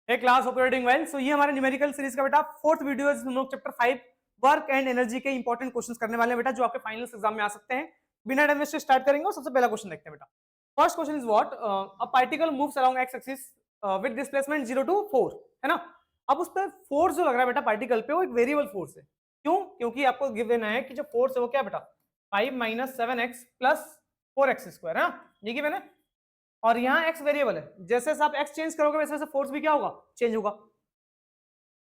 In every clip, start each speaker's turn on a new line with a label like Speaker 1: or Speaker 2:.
Speaker 1: हे class operating well. सो ये हमारे numerical series का बेटा फोर्थ वीडियो है जिसमें हम लोग चैप्टर 5 वर्क एंड एनर्जी के इंपॉर्टेंट क्वेश्चंस करने वाले हैं बेटा, जो आपके फाइनल एग्जाम में आ सकते हैं। बिना टाइम वेस्ट स्टार्ट करेंगे और सबसे पहला क्वेश्चन देखते हैं बेटा। First question is what a particle moves along x axis with displacement 0 to 4, है ना। अब उस पर फोर्स जो लग रहा है बेटा पार्टिकल पे, वो एक वेरिएबल फोर्स है। क्यों? क्योंकि आपको गिवन है कि जो फोर्स है वो क्या बेटा 5 - 7x + 4x² है ना, ये गिवन है। और यहाँ x वेरिएबल है, जैसे जैसे आप x चेंज करोगे वैसे वैसे फोर्स भी क्या होगा, चेंज होगा।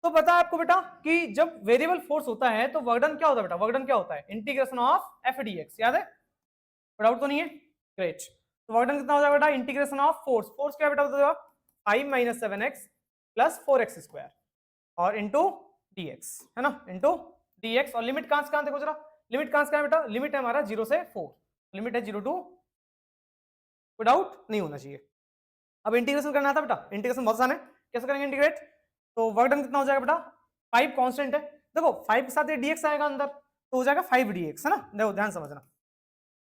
Speaker 1: तो पता है आपको बेटा कि जब वेरिएबल फोर्स होता है तो वर्क डन क्या होता है बेटा, वर्क डन क्या होता है, integration of F D x. याद है? डाउट तो नहीं है? ग्रेट। तो वर्क डन कितना हो जाएगा बेटा, इंटीग्रेशन ऑफ फोर्स। फोर्स क्या बेटा बताओ, 5 - 7x + 4x² और इंटू dx, है ना, इंटू dx। और लिमिट कहां से कहां देखो जरा, लिमिट कहां से कहां है बेटा, लिमिट है हमारा 0 से 4, लिमिट है 0 to, कोई डाउट नहीं होना चाहिए। अब इंटीग्रेशन करना था बेटा, इंटीग्रेशन बहुत आसान है, कैसे करेंगे इंटीग्रेट। तो वर्क डन कितना हो जाएगा बेटा, 5 कांस्टेंट है, देखो 5 के साथ ये dx आएगा अंदर, तो हो जाएगा 5 dx, है ना। देखो ध्यान समझना,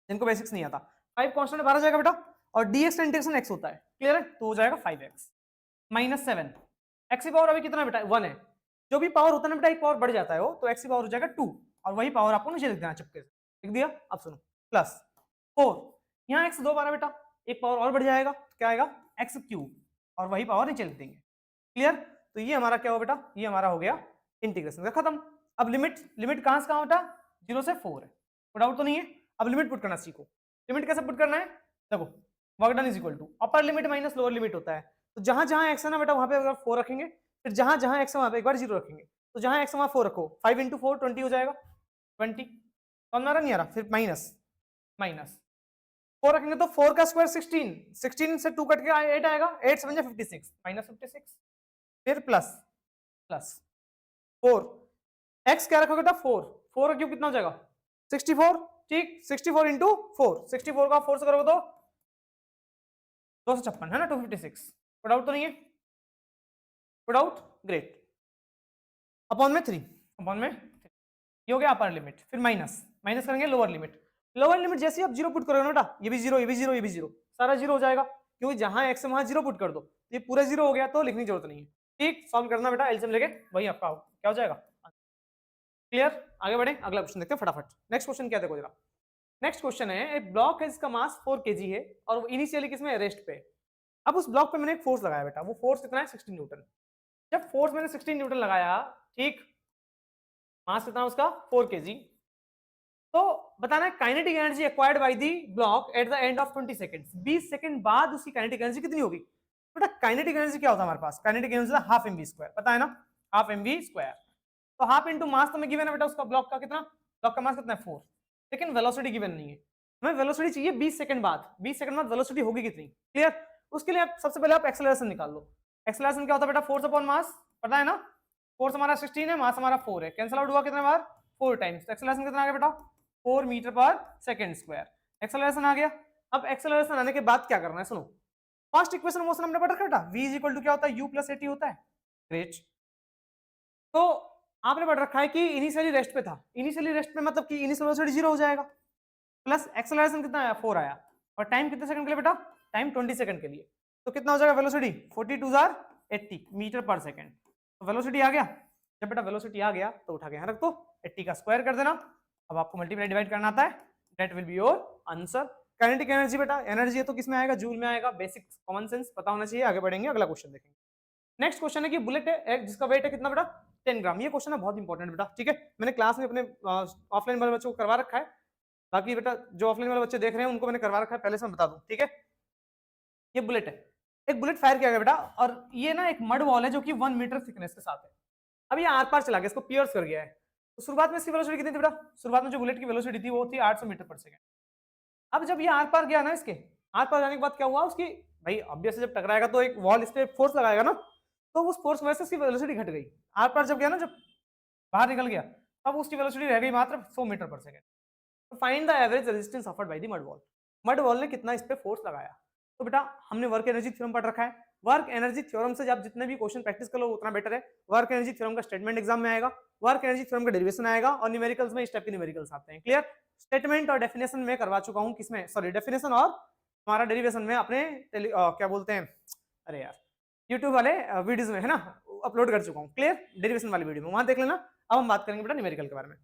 Speaker 1: जिनको बेसिक्स नहीं आता, 5 कांस्टेंट बाहर जाएगा बेटा, और dx का इंटीग्रेशन x होता है, क्लियर है। तो हो जाएगा 5x - 7, x की पावर अभी कितना है बेटा 1 है। जो भी पावर होता है ना बेटा, एक पावर बढ़ जाता है वो, तो x की पावर हो जाएगा 2, और वही पावर आपको नीचे लिख देना चुपके से, लिख दिया। अब सुनो, प्लस 4, यहाँ x 2 बार है बेटा, एक पावर और बढ़ जाएगा, तो क्या आएगा x³ और वही पावर नीचे लिख देंगे, क्लियर। तो ये हमारा क्या हो बेटा, ये हमारा हो गया इंटीग्रेशन का खत्म। अब लिमिट, लिमिट कहां से कहां बेटा, 0 से 4 है, कोई डाउट तो नहीं है। अब लिमिट पुट करना सीखो। लिमिट कैसे पुट करना है, देखो work done is equal to upper limit minus lower limit होता है। तो जहां जहां x है ना बेटा, वहां पे अगर 4 रखेंगे, फिर जहां जहां x है वहां पे एक बार 0 रखेंगे, तो जहां x है वहां 4 रखो, 5 × 4 20 हो जाएगा, 20। समझ आ रहा नहीं आ रहा, फिर माइनस माइनस 4 रखेंगे तो 4 का स्क्वायर 16, 16 से 2 कट के 8 आएगा, 8 7 56 -56, फिर प्लस प्लस 4, x क्या रखोगे बेटा 4, 4 का क्यूब कितना हो जाएगा 64, ठीक 64 × 4, 64 का 4 से करोगे तो 256, है ना, 256। कोई डाउट तो नहीं है, कोई डाउट, ग्रेट। अपॉन में 3, अपॉन में 3, ये हो गया अपर लिमिट। फिर माइनस, माइनस करेंगे लोअर लिमिट। लोअर लिमिट जैसे ही आप 0 पुट करोगे ना बेटा, ये भी 0, ये भी 0, ये भी 0, सारा 0 हो जाएगा, क्योंकि जहां x है वहां 0 पुट कर दो, ये पूरा 0 हो गया, तो लिखने की जरूरत नहीं है। ठीक, सॉल्व करना बेटा एलसीएम लेके, वही आपका क्या हो जाएगा, क्लियर। आगे बढ़े, अगला क्वेश्चन देखते हैं फटाफट। नेक्स्ट क्वेश्चन क्या देखो जरा। नेक्स्ट क्वेश्चन है, एक ब्लॉक है जिसका मास 4 kg है और वो इनिशियली किसमें, रेस्ट पे। अब उस ब्लॉक पे मैंने एक फोर्स लगाया बेटा, वो फोर्स कितना है 16 न्यूटन। जब फोर्स मैंने 16 न्यूटन लगाया, ठीक, मास कितना उसका 4 kg, तो बताना है kinetic energy acquired by the block at the end of 20 seconds. 20 second बाद उसकी काइनेटिक एनर्जी कितनी होगी बेटा। काइनेटिक एनर्जी क्या होता है हमारे पास, काइनेटिक एनर्जी हाफ mv², पता है ना, हाफ mv²। तो हाफ इंटू मास तो मैं गिवन है बेटा, उसका ब्लॉक का कितना, ब्लॉक का मास कितना है 4, लेकिन वेलोसिटी गिवन नहीं है। हमें वेलोसिटी चाहिए 20 सेकंड बाद, 20 सेकंड बाद वेलोसिटी होगी कितनी, क्लियर। उसके लिए आप सबसे पहले आप एक्सेलरेशन निकाल लो। एक्सेलरेशन क्या होता है बेटा, फोर्स अपॉन मास, पता है ना। फोर्स हमारा 16 है, मास हमारा 4 है, कैंसिल आउट हुआ कितने बार 4 टाइम्स। एक्सेलरेशन कितना आ गया बेटा 4 मीटर पर सेकंड स्क्वायर, एक्सेलरेशन आ गया। अब एक्सेलरेशन आने के बाद क्या करना है, सुनो। फर्स्ट इक्वेशन मोशन हमने पढ़ रखा है बेटा, v = क्या होता है, u + at होता है, ग्रेट। तो आपने पढ़ रखा है कि इनिशियली रेस्ट पे था, इनिशियली रेस्ट पे मतलब कि इनिशियल वेलोसिटी 0 हो जाएगा, प्लस एक्सेलरेशन कितना आया 4 आया, और टाइम कितने सेकंड के लिए बेटा, टाइम 20 सेकंड के लिए। तो कितना हो जाएगा वेलोसिटी 42 80 मीटर पर सेकंड। तो वेलोसिटी आ गया, जब बेटा वेलोसिटी आ गया तो उठा के यहाँ रख दो, 80 का स्क्वायर कर देना। अब आपको मल्टीप्लाई डिवाइड करना आता है, that will be your answer. Kinetic energy बेटा, एनर्जी है तो किस में आएगा, जूल में आएगा, बेसिक कॉमन सेंस पता होना चाहिए। आगे बढ़ेंगे, अगला क्वेश्चन देखेंगे। नेक्स्ट क्वेश्चन है कि बुलेट है जिसका वेट है कितना बेटा 10 ग्राम। ये क्वेश्चन है बहुत इंपॉर्टेंट बेटा, ठीक है। मैंने क्लास में अपने ऑफलाइन वाले बच्चों को करवा रखा है, बाकी बेटा जो ऑफलाइन वाले बच्चे देख रहे हैं उनको मैंने करवा रखा है, पहले से मैं बता दूं, ठीक है। ये बुलेट है, एक बुलेट फायर किया गया बेटा, और ये ना एक मड वॉल है जो कि 1 मीटर थिकनेस के साथ है। अब ये आर पार चला गया, इसको पियर्स कर गया है। तो शुरुआत में इसकी वेलोसिटी कितनी थी बेटा, शुरुआत में जो बुलेट की वेलोसिटी थी वो थी 800 मीटर पर सेकंड। अब जब ये आर पार गया ना, इसके आर पार जाने के बाद क्या हुआ, उसकी भाई ऑब्वियसली जब टकराएगा तो एक वॉल इस पे फोर्स लगाएगा ना, तो उस फोर्स वजह से इसकी वेलोसिटी घट गई। आर पार जब गया ना, जब बाहर निकल गया, तब उसकी वेलोसिटी रह गई मात्र 100 मीटर पर सेकंड। तो find the average resistance offered by the mud wall. Mud wall ने कितना इस पे फोर्स लगाया। तो बेटा हमने वर्क एनर्जी थ्योरम पढ़ रखा है, वर्क एनर्जी थ्योरम से आप जितने भी क्वेश्चन प्रैक्टिस कर लो उतना बेटर है। वर्क एनर्जी थ्योरम का स्टेटमेंट एग्जाम में आएगा, वर्क एनर्जी थ्योरम का डेरिवेशन आएगा, और न्यूमेरिकल्स में स्टेप के न्यूमेरिकल्स आते हैं, क्लियर। स्टेटमेंट और डेफिनेशन में करवा चुका हूं, किसमें, सॉरी डेफिनेशन और हमारा डेरिवेशन में अपने क्या बोलते हैं, अरे यार यूट्यूब वाले वीडियोस में है ना, अपलोड कर चुका हूँ, क्लियर, डेरिवेशन वाली वीडियो में, वहां देख लेना। अब हम बात करेंगे बेटा न्यूमेरिकल के बारे में।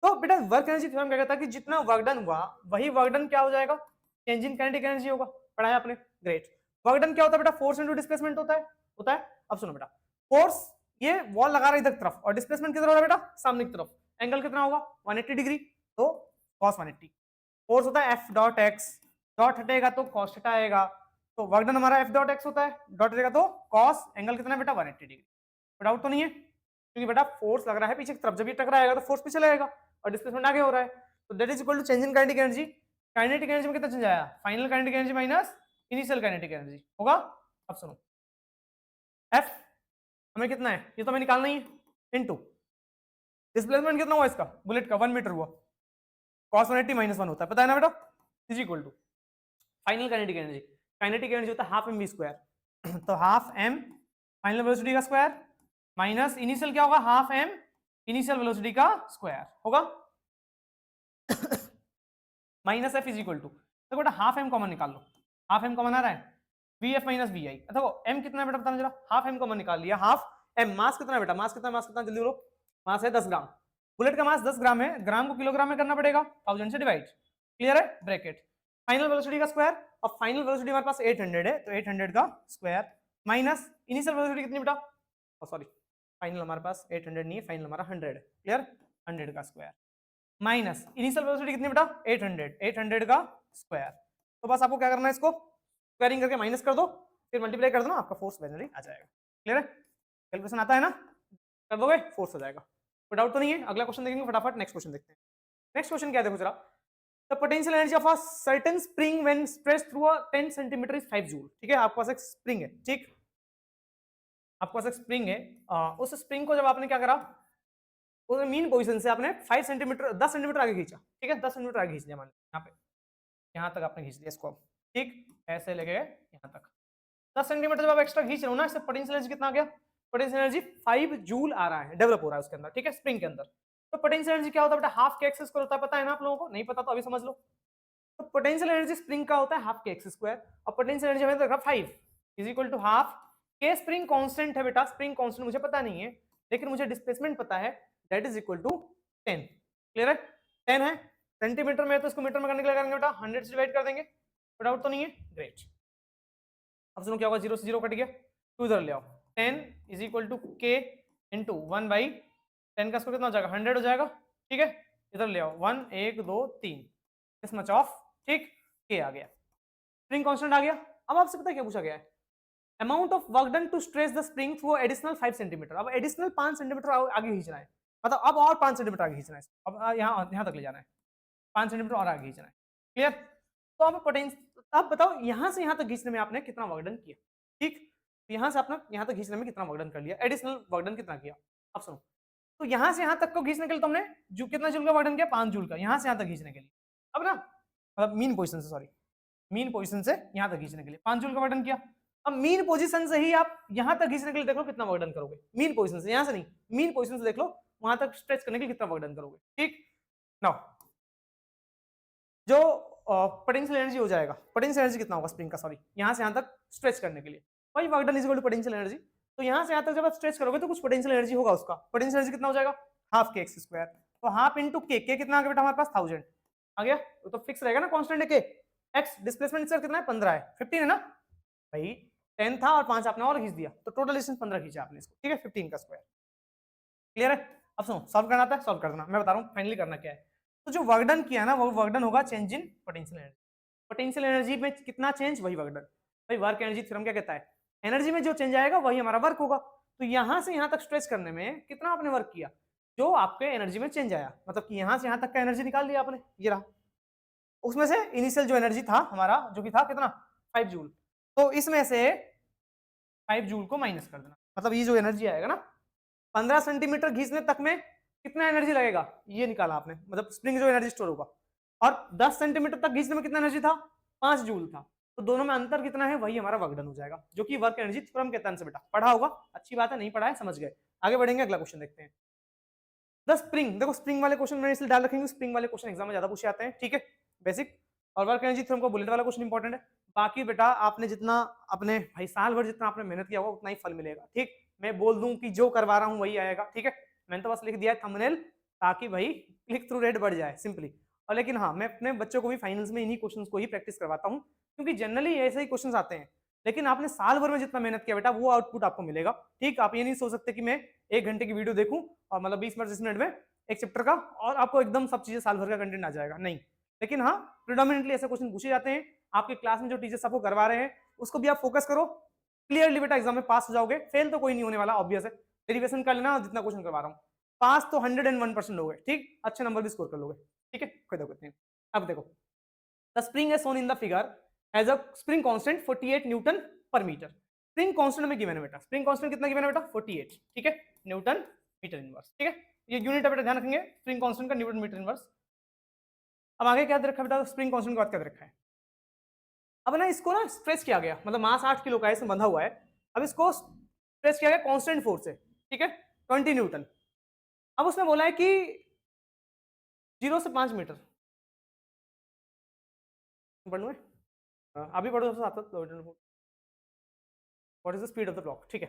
Speaker 1: तो बेटा वर्क एनर्जी थ्योरम क्या कहता है कि जितना वर्क डन हुआ वही वर्क डन क्या हो जाएगा, चेंज इन काइनेटिक एनर्जी होगा। पढ़ाया आपने, ग्रेट। वर्क डन क्या होता है बेटा, फोर्स इनटू डिस्प्लेसमेंट होता है। अब सुनो बेटा, फोर्स ये वॉल लगा रहा है इधर तरफ, और डिस्प्लेसमेंट किधर हो रहा है बेटा, सामने की तरफ। एंगल कितना होगा, 180 डिग्री, तो cos 180। फोर्स होता है एफ डॉट एक्स, डॉट हटेगा तो cos थीटा आएगा, तो वर्क डन हमारा एफ डॉट एक्स होता है, डॉट हटेगा तो cos, एंगल कितना है बेटा 180 डिग्री। डाउट तो नहीं है, क्योंकि बेटा फोर्स लग रहा है पीछे की तरफ, जब ये टकराएगा तो फोर्स पीछे लगेगा और डिस्प्लेसमेंट आगे हो रहा है, तो that is equal to change in kinetic energy. Kinetic energy में कितना चेंज आया, final kinetic energy minus initial kinetic energy होगा। अब सुनो, एफ हमें कितना है, ये तो हमें निकालना ही है, इनटू डिस्प्लेसमेंट कितना हुआ इसका, बुलेट का 1 मीटर हुआ, cos 180 माइनस 1 होता है, पता है ना बेटा, is equal to final kinetic energy. Kinetic energy होता है हाफ एम वी स्क्वायर, तो हाफ एम फाइनल वेलोसिटी का स्क्वायर माइनस इनिशियल क्या होगा, हाफ एम इनिशियल वेलोसिटी का स्क्वायर होगा, minus f is equal to, देखो बेटा हाफ एम कॉमन निकाल लो, हाफ एम कॉमन आ रहा है, v f minus v i. देखो एम कितना है बेटा बताना जरा, हाफ एम कॉमन निकाल लिया, हाफ एम, मास कितना है बेटा, मास कितना जल्दी बोलो, मास है 10 ग्राम, बुलेट का मास 10 ग्राम है, ग्राम को किलोग्राम में करना पड़ेगा, 1000 से डिवाइड, क्लियर है, ब्रैकेट, फाइनल वेलोसिटी का स्क्वायर, और फाइनल वेलोसिटी हमारे पास 800 है, तो 800 का स्क्वायर माइनस इनिशियल वेलोसिटी कितनी बेटा, सॉरी फाइनल हमारे पास 800 नहीं है, फाइनल हमारा 100 है, क्लियर, 100 का स्क्वायर माइनस इनिशियल वेलोसिटी कितनी बेटा 800 का स्क्वायर, तो बस आपको क्या करना है, इसको स्क्वायरिंग करके माइनस कर दो, फिर मल्टीप्लाई कर दो ना, आपका फोर्स वैल्यू आ जाएगा, क्लियर है, कैलकुलेशन आता है ना, कर दोगे फोर्स हो जाएगा, कोई डाउट तो नहीं है। अगला क्वेश्चन देखेंगे फटाफट, नेक्स्ट क्वेश्चन देखते हैं। नेक्स्ट क्वेश्चन क्या है देखो जरा, the potential energy of a certain spring when stretched through a 10 centimetre is 5 joule, ठीक है, आपके पास एक स्प्रिंग है, ठीक, आपके पास एक स्प्रिंग है, उस स्प्रिंग को जब आपने क्या करा, उस मीन पोजीशन से आपने 5 सेंटीमीटर 10 सेंटीमीटर आगे खींचा, ठीक है, 10 सेंटीमीटर आगे खींच लिया, मान लो यहाँ पे, यहाँ तक आपने खींच लिया इसको, अब ठीक ऐसे लेके गए यहाँ तक, 10 सेंटीमीटर जब आप एक्स्ट्रा खींच रहे हो ना, इससे पोटेंशियल एनर्जी कितना आ गया, पोटेंशियल एनर्जी 5 जूल आ रहा है, डेवलप हो रहा है उसके अंदर, ठीक है, स्प्रिंग के अंदर। तो पोटेंशियल एनर्जी क्या होता है बेटा, हाफ के एक्स स्क्वायर होता है, पता है ना आप लोगों को, नहीं पता तो अभी समझ लो। तो पोटेंशियल एनर्जी स्प्रिंग का होता है हाफ के एक्स स्क्वायर, और पोटेंशियल एनर्जी हमें रखा 5 इज इक्वल टू हाफ के, स्प्रिंग कांस्टेंट है बेटा, स्प्रिंग कांस्टेंट मुझे पता नहीं है, लेकिन मुझे डिस्प्लेसमेंट पता है, that is equal to 10, clear है, 10 है, सेंटीमीटर में है तो इसको मीटर में करने के लिए करेंगे बेटा 100 से डिवाइड कर देंगे, कोई डाउट तो नहीं है, ग्रेट। अब सुनो क्या होगा, 0 से 0 कट गया, 2 इधर ले आओ, 10 इज इक्वल टू के इंटू 1 बाई 10 का स्क्वायर कितना हो जाएगा, 100 हो जाएगा, ठीक है, इधर ले आओ 1 1 2 3 दिस मच ऑफ, ठीक, के आ गया, स्प्रिंग कांस्टेंट आ गया। अब आपसे पता है क्या पूछा गया है, amount of work done to stretch the spring through additional 5 centimetre, अब एडिशनल 5 सेंटीमीटर आगे खींचना है, मतलब अब और 5 सेंटीमीटर आगे खींचना है, अब यहाँ तक ले जाना है, 5 सेंटीमीटर और आगे खींचना है, क्लियर। तो अब पोटेंशियल, अब बताओ यहाँ से यहाँ तक खींचने में आपने कितना वर्क डन किया, ठीक, तो यहाँ से आपने यहाँ तक खींचने में कितना वर्क डन कर लिया, एडिशनल वर्क डन कितना किया। अब सुनो, तो यहाँ से यहाँ तक को खींचने के लिए तुमने जो कितना जूल का वर्क डन किया, 5 जूल का, यहाँ से यहाँ तक खींचने के लिए, अब ना मतलब मीन पोजीशन से, सॉरी मीन पोजीशन से यहाँ तक खींचने के लिए 5 जूल का वर्क डन किया। अब मीन पोजीशन से ही आप यहाँ तक खींचने के लिए देख लो कितना वर्क डन करोगे, मीन पोजीशन से, यहाँ से नहीं, मीन पोजीशन से देख लो वहां तक स्ट्रेच करने के लिए कितना वर्क डन करोगे, ठीक। नाउ जो पोटेंशियल एनर्जी हो जाएगा, पोटेंशियल एनर्जी कितना होगा स्प्रिंग का, सॉरी यहाँ से यहाँ तक स्ट्रेच करने के लिए, वही work done is equal to potential energy, तो यहाँ से यहाँ तक जब आप स्ट्रेच करोगे तो कुछ पोटेंशियल एनर्जी होगा उसका, पोटेंशियल एनर्जी कितना हो जाएगा, हाफ के एक्स स्क्वायर, तो हाफ इंटू के कितना आ गया बेटा हमारे पास 1000 आ गया, तो फिक्स रहेगा ना, कांस्टेंट है के, एक्स डिस्प्लेसमेंट सर कितना है 15 है, 15 है ना भाई, 10 था और 5 आपने और खींच दिया, तो टोटल डिस्टेंस 15 खींचा आपने इसको, ठीक है, 15 का स्क्वायर, क्लियर है। अब सुनो सॉल्व करना आता है, सॉल्व कर देना, मैं बता रहा हूँ फाइनली करना क्या है। तो जो वर्क डन किया ना वो वर्क डन होगा change in potential energy, potential energy में कितना चेंज वही वर्क डन, भाई वर्क एनर्जी थ्योरम क्या कहता है, एनर्जी में जो चेंज आएगा वही हमारा वर्क होगा, तो यहाँ से यहाँ तक स्ट्रेच करने में कितना आपने वर्क किया, जो आपके एनर्जी में चेंज आया, मतलब कि यहाँ से यहाँ तक का एनर्जी निकाल लिया आपने, ये रहा, उसमें से इनिशियल जो एनर्जी था हमारा जो कि था कितना 5 जूल, तो इसमें से 5 जूल को माइनस कर देना, मतलब ये जो एनर्जी आएगा ना 15 सेंटीमीटर खींचने तक में कितना एनर्जी लगेगा, ये निकाला आपने, मतलब स्प्रिंग जो एनर्जी स्टोर होगा, और 10 सेंटीमीटर तक खींचने में कितना एनर्जी था 5 जूल था, तो दोनों में अंतर कितना है वही हमारा वर्क डन हो जाएगा, जो कि वर्क एनर्जी थ्योरम कहता है। बेटा पढ़ा होगा, अच्छी बात है, नहीं पढ़ा है समझ गए, आगे बढ़ेंगे, अगला क्वेश्चन देखते हैं। द स्प्रिंग, देखो स्प्रिंग वाले क्वेश्चन मैंने इसलिए डाल रखेंगे, स्प्रिंग वाले क्वेश्चन एग्जाम में ज्यादा पूछे आते हैं, ठीक है, बेसिक। और वर्क एनर्जी थ्योरम का बुलेट वाला क्वेश्चन इंपॉर्टेंट है। बाकी बेटा आपने जितना अपने भाई साल भर जितना आपने मेहनत किया होगा उतना ही फल मिलेगा, ठीक। मैं बोल दूं कि जो करवा रहा हूं वही आएगा, ठीक है। मैंने तो बस लिख दिया है थंबनेल ताकि भाई क्लिक थ्रू रेट बढ़ जाए सिंपली। और लेकिन हाँ, मैं अपने बच्चों को भी फाइनल्स में इन्हीं क्वेश्चंस को ही प्रैक्टिस करवाता हूँ, क्योंकि जनरली ऐसे ही क्वेश्चंस आते हैं। लेकिन आपने साल भर में जितना मेहनत किया बेटा वो आउटपुट आपको मिलेगा, ठीक। आप ये नहीं सोच सकते कि मैं 1 घंटे की वीडियो देखूं और मतलब 20 मिनट में एक चैप्टर का और आपको एकदम सब चीजें साल भर का कंटेंट आ जाएगा, नहीं। लेकिन हाँ, प्रिडोमिनेटली ऐसे क्वेश्चन पूछे जाते हैं। आपके क्लास में जो टीचर्स आपको करवा रहे हैं उसको भी आप फोकस करो, क्लियरली बेटा एग्जाम में पास हो जाओगे। फेल तो कोई नहीं होने वाला, ऑब्वियस है। डेरिवेशन कर लेना जितना क्वेश्चन करवा रहा हूँ, पास तो 101% लोगे, ठीक। अच्छे नंबर भी स्कोर कर लोगे, ठीक है। कोई दिक्कत नहीं। अब देखो, the spring is shown in the figure as a spring constant 48 Newton पर मीटर। स्प्रिंग कांस्टेंट में गिवन है बेटा, स्प्रिंग कांस्टेंट कितना गिवन है बेटा 48, ठीक है, न्यूटन मीटर इनवर्स, ठीक है। ये यूनिट है बेटा, ध्यान रखेंगे स्प्रिंग कांस्टेंट का न्यूटन मीटर इनवर्स। अब आगे क्या दे रखा है बेटा, स्प्रिंग कांस्टेंट का क्या दे रखा है। अब ना इसको ना स्ट्रेच किया गया, मतलब मास 8 किलो का है, इसमें बंधा हुआ है। अब इसको स्ट्रेच किया गया कांस्टेंट फोर्स से, ठीक है, 20 न्यूटन। अब उसने बोला है कि 0 से 5 मीटर पढ़ू है, अभी पढ़ो सबसे आता। What is the speed of the block, ठीक है।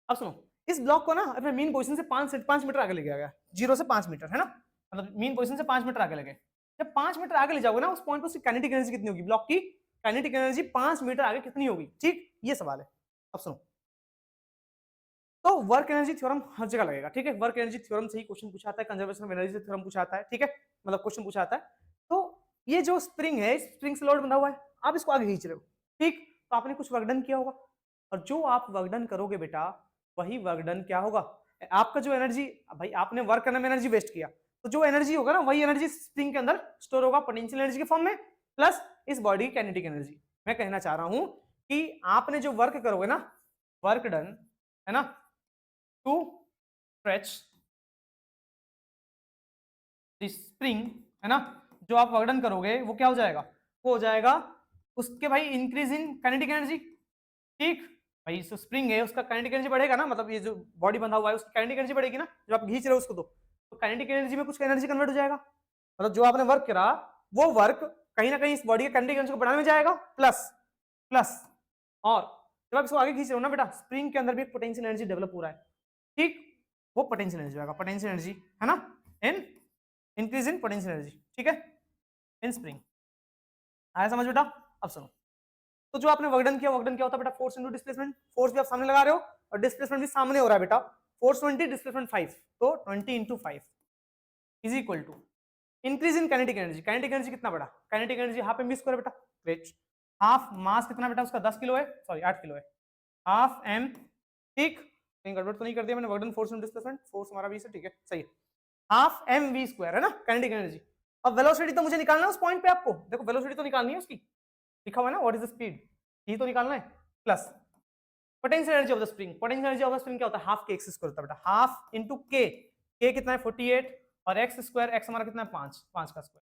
Speaker 1: अब सुनो, इस ब्लॉक को ना अपने मेन पोजीशन से 5 मीटर आगे ले गया गया, 0 से 5 मीटर है ना, मतलब मेन पोजीशन से 5 मीटर आगे ले गए। जब 5 मीटर आगे ले जाओगे ना, उस पॉइंट पर उसकी काइनेटिक एनर्जी कितनी होगी, ब्लॉक की काइनेटिक एनर्जी 5 मीटर आगे कितनी होगी, ठीक, ये सवाल है। अब सुनो, तो वर्क एनर्जी थ्योरम हर जगह लगेगा, ठीक है। वर्क एनर्जी थ्योरम से ही क्वेश्चन पूछा आता है, कंजर्वेशन ऑफ एनर्जी से थ्योरम पूछा आता है, ठीक है, मतलब क्वेश्चन पूछा आता है। तो ये जो स्प्रिंग है, स्प्रिंग से लोड बंधा हुआ है, आप इसको आगे खींच रहे हो, ठीक। तो आपने कुछ वर्क डन किया होगा, और जो आप वर्क डन करोगे बेटा वही वर्क डन क्या होगा, आपका जो एनर्जी, भाई आपने वर्क करने में एनर्जी वेस्ट किया, तो जो एनर्जी होगा ना वही एनर्जी स्प्रिंग के अंदर स्टोर होगा पोटेंशियल एनर्जी के फॉर्म में, प्लस इस बॉडी की काइनेटिक एनर्जी। मैं कहना चाह रहा हूं कि आपने जो वर्क करोगे ना, वर्क डन है ना, टू स्ट्रेच द स्प्रिंग है ना, जो आप वर्क डन करोगे वो क्या हो जाएगा, वो हो जाएगा उसके भाई इंक्रीज इन काइनेटिक एनर्जी, ठीक। भाई जो स्प्रिंग है उसका काइनेटिक एनर्जी बढ़ेगा ना, मतलब ये जो बॉडी बंधा हुआ है उसकी काइनेटिक एनर्जी बढ़ेगी ना, जो आप खींच रहे हो उसको, तो काइनेटिक एनर्जी में कुछ एनर्जी कन्वर्ट हो जाएगा, मतलब जो आपने वर्क करा वो वर्क कहीं ना कहीं इस बॉडी के काइनेटिक एनर्जी को बढ़ाने में जाएगा, प्लस प्लस। और जब आप इसको आगे खींच रहे हो ना बेटा, स्प्रिंग के अंदर भी पोटेंशियल एनर्जी डेवलप हो रहा है, ठीक। वो पोटेंशियल एनर्जी होगा, पोटेंशियल एनर्जी है ना, in increase in potential energy, ठीक है, इन स्प्रिंग। आया समझ बेटा। अब सुनो, तो जो आपने वर्क डन किया, वर्क डन क्या होता है बेटा, फोर्स इनटू डिस्प्लेसमेंट। फोर्स भी आप सामने लगा रहे हो और डिस्प्लेसमेंट भी सामने हो रहा है बेटा, फोर्स 20 डिस्प्लेसमेंट 5, तो 20 into 5 is equal to increase in kinetic energy. Kinetic energy कितना बड़ा, kinetic energy half m square बेटा, ग्रेट। हाफ मास कितना बेटा उसका 10 किलो है, सॉरी 8 किलो है, हाफ एम, ठीक। कहीं गड़बड़ तो नहीं कर दिया मैंने, work done force into displacement, force हमारा भी है, ठीक है, सही है, हाफ एम वी स्क्वायर है ना काइनेटिक एनर्जी। अब वेलोसिटी तो मुझे निकालना है उस पॉइंट पे, आपको देखो वेलोसिटी तो निकालनी है उसकी, लिखा हुआ है ना व्हाट इज द स्पीड, ये तो निकालना है, plus potential energy of the spring. Potential energy of the spring क्या होता है, हाफ के एक्स स्क्वायर होता है बेटा, हाफ इनटू के, के कितना है 48 और एक्स स्क्वायर, एक्स हमारा कितना है 5, 5 का स्क्वायर,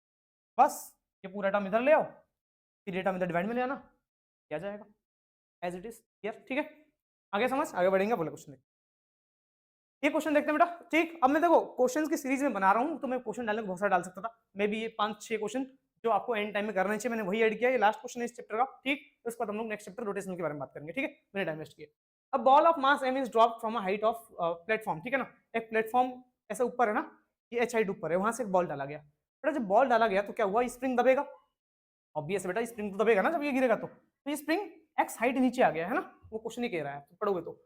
Speaker 1: बस ये पूरा टर्म इधर ले आओ, फिर ये टर्म इधर डिवाइड में ले आना, क्या जाएगा एज इट इज, क्लियर, ठीक है। आगे समझ, आगे बढ़ेंगे, बोले क्वेश्चन देखते, ये क्वेश्चन देखते हैं बेटा, ठीक। अब मैं देखो क्वेश्चंस की सीरीज में बना रहा हूं, तो मैं क्वेश्चन डालने को बहुत सारा डाल सकता था, मे बी ये 5-6 क्वेश्चन जो आपको एंड टाइम में करने चाहिए, मैंने वही ऐड किया, ये लास्ट क्वेश्चन है इस चैप्टर का, ठीक। उसके बाद हम लोग नेक्स्ट चैप्टर रोटेशन के बारे में बात करेंगे, ठीक है, मैंने टाइम वेस्ट किया। अब ball of mass m is drop from a height of platform, ठीक है ना, एक प्लेटफॉर्म ऐसे ऊपर है ना, ये h हाइट ऊपर है, वहां से एक बॉल डाला गया बेटा, जब बॉल डाला गया तो क्या हुआ, स्प्रिंग दबेगा, ऑब्वियस है बेटा, स्प्रिंग तो दबेगा ना जब ये गिरेगा, तो ये स्प्रिंग x हाइट नीचे आ गया है ना, वो क्वेश्चन ही कह रहा है, तो पढ़ोगे तो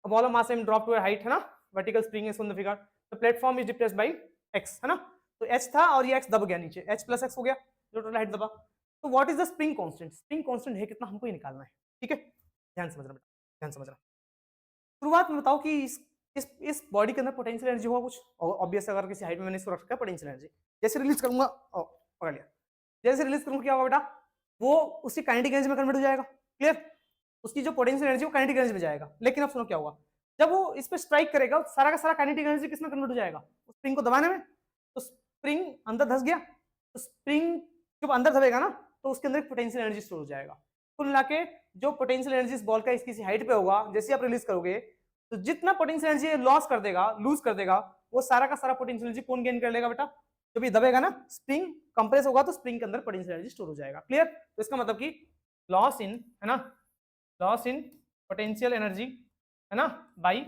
Speaker 1: ball of mass m drop to a height है ना, vertical spring is on the figure, the platform is depressed by x है ना, तो h था और ये x दब गया नीचे, h प्लस x हो गया, जो टोटल हाइट दबा। तो what is the spring constant, spring constant है कितना, हमको ही निकालना है, ठीक है, ध्यान समझना बेटा, ध्यान समझना। शुरुआत में बताओ कि इस बॉडी के अंदर पोटेंशियल एनर्जी होगा कुछ, ऑब्वियस अगर किसी हाइट में मैंने इसको रखा है पोटेंशियल एनर्जी, जैसे रिलीज करूंगा, पकड़ लिया, जैसे रिलीज करूंगा क्या होगा बेटा, वो उसकी काइनेटिक एनर्जी में कन्वर्ट हो जाएगा, क्लियर, उसकी जो पोटेंशियल एनर्जी वो काइनेटिक एनर्जी में जाएगा। लेकिन अब सुनो क्या होगा, जब वो इस पे स्ट्राइक करेगा सारा का सारा काइनेटिक एनर्जी किसमें कन्वर्ट हो जाएगा, स्प्रिंग को दबाने में, तो स्प्रिंग अंदर धस गया, तो स्प्रिंग जब अंदर दबेगा ना तो उसके अंदर पोटेंशियल एनर्जी स्टोर हो जाएगा। कुल मिला के जो पोटेंशियल एनर्जी इस बॉल का किसी हाइट पे होगा, जैसे आप रिलीज करोगे तो जितना पोटेंशियल एनर्जी लॉस कर देगा, लूज कर देगा, वो सारा का सारा पोटेंशियल एनर्जी कौन गेन कर लेगा बेटा, जब ये दबेगा ना, स्प्रिंग कंप्रेस होगा तो स्प्रिंग के अंदर पोटेंशियल एनर्जी स्टोर हो जाएगा। क्लियर? तो इसका मतलब कि लॉस इन, है ना, लॉस इन पोटेंशियल एनर्जी, है ना, बाई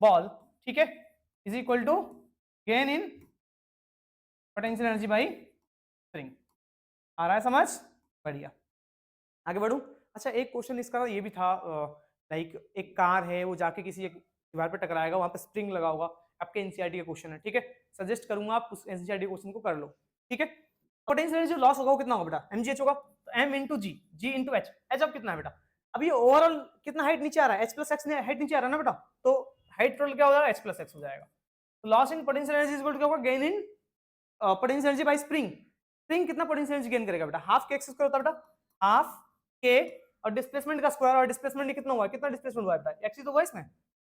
Speaker 1: बॉल, ठीक है, is equal to gain in potential energy by spring. आ रहा है समझ? बढ़िया, आगे बढ़ू। अच्छा, एक क्वेश्चन इसका ये भी था, लाइक एक कार है, वो जाके किसी एक दीवार पे टकराएगा, वहां पे स्प्रिंग लगा होगा। आपके एनसीईआरटी का क्वेश्चन है, ठीक है, सजेस्ट करूंगा आप उस एनसीईआरटी क्वेश्चन को कर लो, ठीक है। पोटेंशियल एनर्जी लॉस होगा वो कितना होगा बेटा? mgh होगा, तो m इंटू जी, जी इंटू एच, एच अब कितना है बेटा? अब ये ओवरऑल कितना हाइट नीचे आ रहा है, h प्लस एक्स हाइट नीचे आ रहा है ना बेटा, तो हाइट टोटल क्या हो जाएगा? h प्लस एक्स हो जाएगा। तो loss in potential energy is equal to क्या होगा? Gain in potential energy by spring. Spring कितना पोटेंशियल एनर्जी गेन करेगा बेटा? हाफ के एक्स स्क्वायर होता है बेटा, हाफ के और डिस्प्लेसमेंट का स्क्वायर, और डिस्प्लेसमेंट कितना हुआ, कितना डिस्प्लेसमेंट हुआ है? एक्स ही तो हुआ इसमें,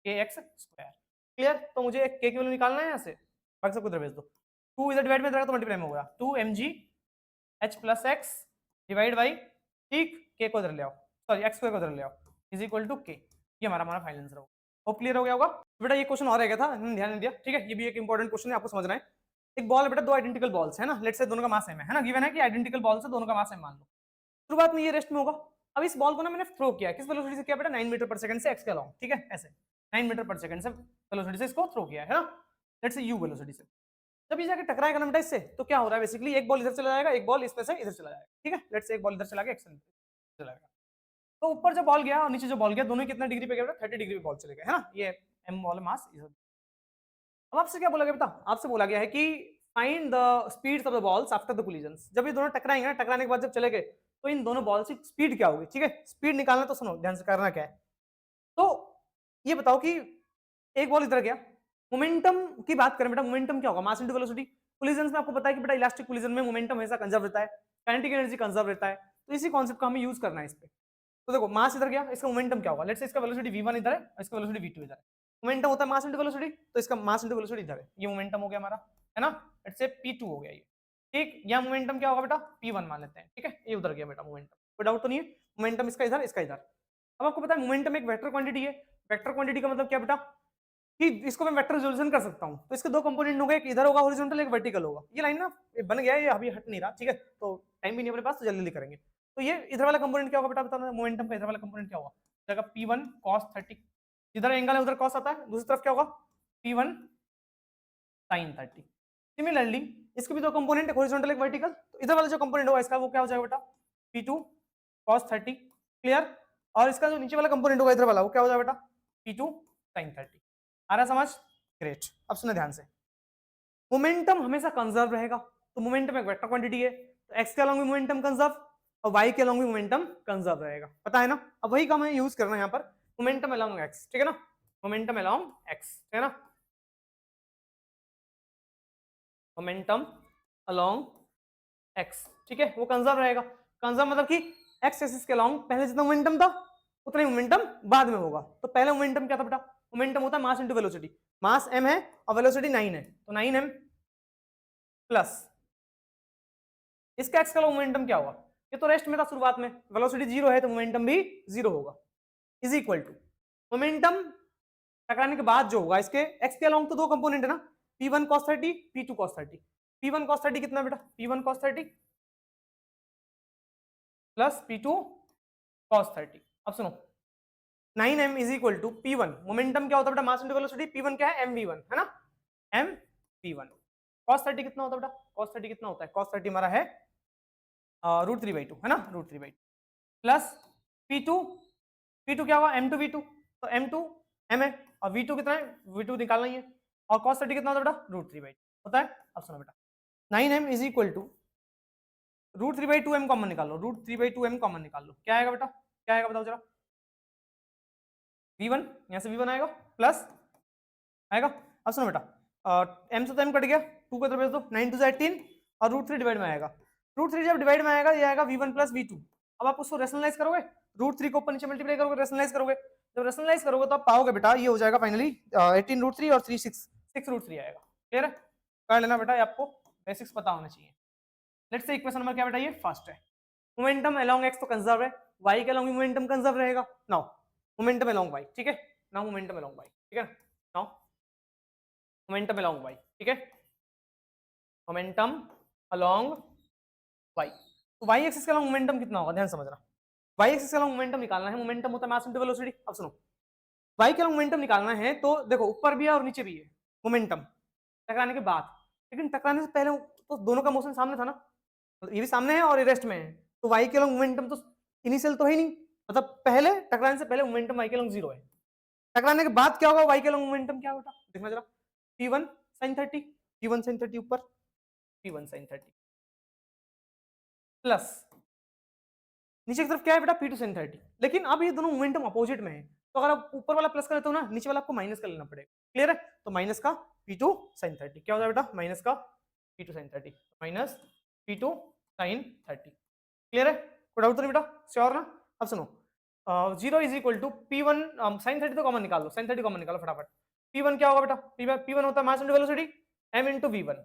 Speaker 1: के एक्स स्क्वायर। क्लियर? तो मुझे एक के की वैल्यू निकालना है यहाँ से, बाकी सब उधर भेज दो। 2 इधर डिवाइड में जाएगा तो मल्टीप्लाई में होगा, 2 mg h plus x divide by, ठीक, के को इधर ले आओ, सॉरी एक्स स्क्वायर को इधर ले आओ, इज इक्वल टू के। ये हमारा फाइनल आंसर होगा। होप क्लियर हो गया होगा बेटा? ये क्वेश्चन और रह गया था, ध्यान नहीं दिया, ठीक है, ये भी एक इंपॉर्टेंट क्वेश्चन है, आपको समझना है। एक बॉल है बेटा, दो आइडेंटिकल बॉल्स है ना, लेट्स से दोनों का मास सेम है ना, गिवन है कि आइडेंटिकल बॉल से दोनों का मास सेम मान लो। शुरुआत में ये रेस्ट में होगा। अब इस बॉल को ना मैंने थ्रो किया, किस वेलोसिटी से किया बेटा? 9 मीटर पर सेकंड से एक्स के अलोंग, ठीक है, ऐसे 9 मीटर पर सेकंड से वेलोसिटी से इसको थ्रो किया है ना, लेट्स से यू वेलोसिटी से। जब ये जाके टकराएगा ना बेटा इससे, तो क्या हो रहा है बेसिकली, एक बॉल इधर चला जाएगा, एक बॉल इसमें से इधर चला जाएगा, ठीक है, लेट्स से एक बॉल इधर चला गया, एक चला जाएगा। तो ऊपर जो बॉल गया और नीचे जो बॉल गया, दोनों कितना डिग्री पे गया बेटा? 30 डिग्री पे बॉल चले गए, है ना, ये m बॉल मास। अब आपसे क्या बोला गया बेटा? आपसे बोला गया है कि find the speeds of the balls after the collisions. जब ये दोनों टकराएंगे ना, टकराने के बाद जब चले गए, तो इन दोनों बॉल्स की स्पीड क्या होगी, ठीक है, स्पीड निकालना, तो सुनो ध्यान से, करना क्या है, तो ये बताओ कि एक बॉल इधर गया, मोमेंटम की बात करें बेटा, मोमेंटम क्या होगा? Mass into velocity. कोलिजन्स में आपको पता है कि बेटा इलास्टिक कोलिजन में मोमेंटम हमेशा कंजर्व रहता है, काइनेटिक एनर्जी कंजर्व रहता है, तो इसी कॉन्सेप्ट का हमें यूज करना है इस पे। तो देखो मास इधर गया, इसका मोमेंटम क्या होगा? लेट्स से इसका वेलोसिटी v1 इधर है, इसका वेलोसिटी v2 इधर है। मोमेंटम होता है मास इनटू वेलोसिटी, तो इसका मास इनटू वेलोसिटी इधर है, ये मोमेंटम हो गया हमारा, है ना, लेट्स से p2 हो गया ये, ठीक। यहाँ मोमेंटम क्या होगा बेटा? p1 मान लेते हैं, ठीक है, ये उधर गया बेटा मोमेंटम, कोई डाउट तो नहीं है, मोमेंटम इसका इधर, इसका इधर। अब आपको पता है मोमेंटम एक वेक्टर क्वांटिटी है। वेक्टर क्वांटिटी का मतलब क्या बेटा? कि इसको मैं वेक्टर रिजोल्यूशन कर सकता हूं, तो इसके दो कंपोनेंट होंगे, एक इधर होगा हॉरिजॉन्टल, एक वर्टिकल होगा। ये लाइन ना ये बन गया है, ये अभी हट नहीं रहा, ठीक है, तो टाइम भी नहीं अपने पास, तो जल्दी जल्दी करेंगे। तो ये इधर वाला कंपोनेंट क्या होगा बेटा? बताओ, मोमेंटम का इधर वाला कंपोनेंट क्या होगा? जगह p1 cos 30, इधर एंगल है उधर cos आता है, दूसरी तरफ क्या होगा? p1 sin 30। सिमिलरली इसके भी दो कंपोनेंट, एक हॉरिजॉन्टल एक वर्टिकल, तो इधर वाला जो कंपोनेंट होगा इसका वो क्या हो जाएगा बेटा? p2 cos 30। क्लियर? और इसका जो नीचे वाला कंपोनेंट होगा इधर वाला, वो क्या हो जाएगा बेटा? p2 sin 30। आ रहा समझ? ग्रेट। अब सुनो ध्यान से, मोमेंटम हमेशा कंजर्व रहेगा, तो मोमेंटम एक वेक्टर क्वांटिटी है, तो एक्स के अलोंग भी मोमेंटम कंजर्व और वाई के अलोंग भी मोमेंटम कंजर्व रहेगा, पता है ना। अब वही काम हमें यूज करना है यहाँ पर, मोमेंटम अलोंग एक्स, ठीक है ना, मोमेंटम अलोंग एक्स, ठीक है ना, मोमेंटम अलोंग एक्स, ठीक है, वो कंजर्व रहेगा। कंजर्व मतलब कि एक्स एक्सिस के अलोंग पहले जितना मोमेंटम था उतना ही मोमेंटम बाद में होगा। तो पहले मोमेंटम क्या था बेटा? मोमेंटम होता है मास इंटू वेलोसिटी, मास m है और वेलोसिटी 9 है, तो 9m प्लस इसका एक्स का मोमेंटम क्या होगा? ये तो रेस्ट में था शुरुआत में, वेलोसिटी 0 है तो मोमेंटम भी 0 होगा, इज इक्वल टू मोमेंटम टकराने के बाद जो होगा इसके एक्स के अलोंग, तो दो कंपोनेंट है ना, p1 cos 30 p2 cos 30। p1 cos 30 कितना बेटा? p1 cos 30 plus p2 cos 30। अब सुनो 9m is equal to p1, momentum क्या होता है बेटा? मास इनटू वेलोसिटी, p1 क्या है? mv1, है ना, mv1। cos 30 कितना होता है बेटा? cos 30 कितना होता है? cos 30 हमारा है √3/2, है ना, √3/2 प्लस p2, p2 क्या होगा? m2v2, तो m2 m है और v2 कितना है? v2 निकालना ही है, और cos 30 कितना होता है बेटा? √3/2 होता है। अब सुनो बेटा 9m is equal to √3/2m common निकालो, √3/2m कॉमन निकाल लो, क्या आएगा बेटा? क्या आएगा बताओ जरा? v1, यहाँ से v1 आएगा प्लस आएगा। अब सुनो बेटा m से तो m कट गया, 2 को इधर भेज दो, 9 2 18 और √3 डिवाइड में आएगा, √3 जब डिवाइड में आएगा ये आएगा v1 प्लस v2। अब आप उसको रेशनलाइज करोगे, √3 को ऊपर नीचे मल्टीप्लाई करोगे, रेशनलाइज करोगे, जब रेशनलाइज करोगे तो आप पाओगे बेटा ये हो जाएगा फाइनली 18 √3 और 3 6 √3 आएगा। क्लियर है? कर लेना बेटा, ये आपको बेसिक्स पता होना चाहिए। लेट्स से इक्वेशन नंबर क्या बेटा? ये फर्स्ट है, मोमेंटम अलोंग एक्स तो कंजर्व है, वाई के अलोंग भी मोमेंटम कंजर्व रहेगा। नाउ मोमेंटम अलोंग वाई, ठीक है, नाउ मोमेंटम अलोंग वाई, ठीक है, नाउ मोमेंटम अलोंग वाई, ठीक है। Momentum along y। तो y एक्सिस के अलोंग मोमेंटम कितना होगा, ध्यान समझना। y एक्सिस के अलोंग मोमेंटम निकालना है, मोमेंटम होता है मास इनटू वेलोसिटी। अब सुनो, y के अलोंग मोमेंटम निकालना है तो देखो ऊपर भी है और नीचे भी है मोमेंटम टकराने के बाद, लेकिन टकराने से पहले तो दोनों का मोशन सामने था ना, ये भी सामने है और ये रेस्ट में है, तो y के अलोंग मोमेंटम तो इनिशियल तो है ही नहीं, मतलब पहले टकराने से पहले मोमेंटम y के अलोंग 0 है। टकराने के बाद क्या होगा, y के अलोंग मोमेंटम क्या होगा देखना जरा, p1 sin 30, p1 sin 30 ऊपर, p1 sin 30 प्लस नीचे की तरफ क्या है बेटा, p2 sin 30। लेकिन अब ये दोनों मोमेंटम अपोजिट में है, तो अगर आप ऊपर वाला प्लस कर लेते हो ना, नीचे वाला आपको माइनस कर लेना पड़ेगा। क्लियर है? तो माइनस का p2 sin 30 क्या होता है बेटा, माइनस का p2 sin 30, minus p2 sin 30। Clear है? कोई डाउट तो नहीं बेटा, श्योर ना? अब सुनो, 0 is equal to p1 sin 30 तो कॉमन निकाल लो, sin 30 कॉमन निकालो फटाफट। p1 क्या होगा बेटा, p1 होता है mass into velocity m into v1,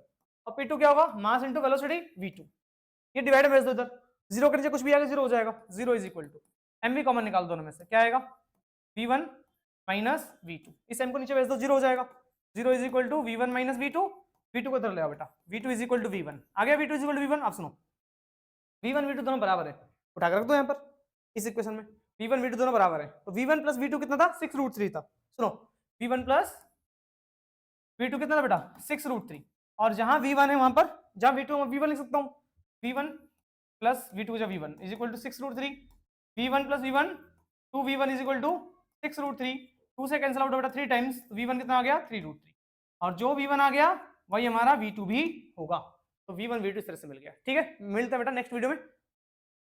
Speaker 1: और p2 क्या होगा, मास इनटू वेलोसिटी v2। ये डिवाइड भेज दो इधर, 0 के नीचे कुछ भी आएगा 0 हो जाएगा। 0 इज इक्वल टू m भी कॉमन निकाल दोनों में से, क्या आएगा v1 माइनस v2, इस m को नीचे भेज दो 0 हो जाएगा। 0 is equal to v1 minus v2, v2 को इधर ले आओ बेटा, v2 is equal to v1 आ गया, v2 is equal to v1। अब सुनो, v1 v2 दोनों बराबर है, उठा कर रख दो यहाँ पर इस इक्वेशन में, v1 v2 दोनों बराबर है, तो v1 प्लस v2 कितना था, 6√3 था। सुनो, v1 प्लस v2 कितना था बेटा, 6√3, और जहां v1 है वहां पर, जहां v2 v1 लिख सकता हूँ, v1 प्लस v2 जा v1 is equal to 6√3, v1 plus v1 2v1 is equal to 6√3, 2 से कैंसिल आउट बेटा 3 टाइम्स, v1 कितना आ गया 3√3, और जो v1 आ गया वही हमारा v2 भी होगा, तो v1 v2 इस तरह से मिल गया। ठीक है, मिलता है बेटा नेक्स्ट वीडियो में।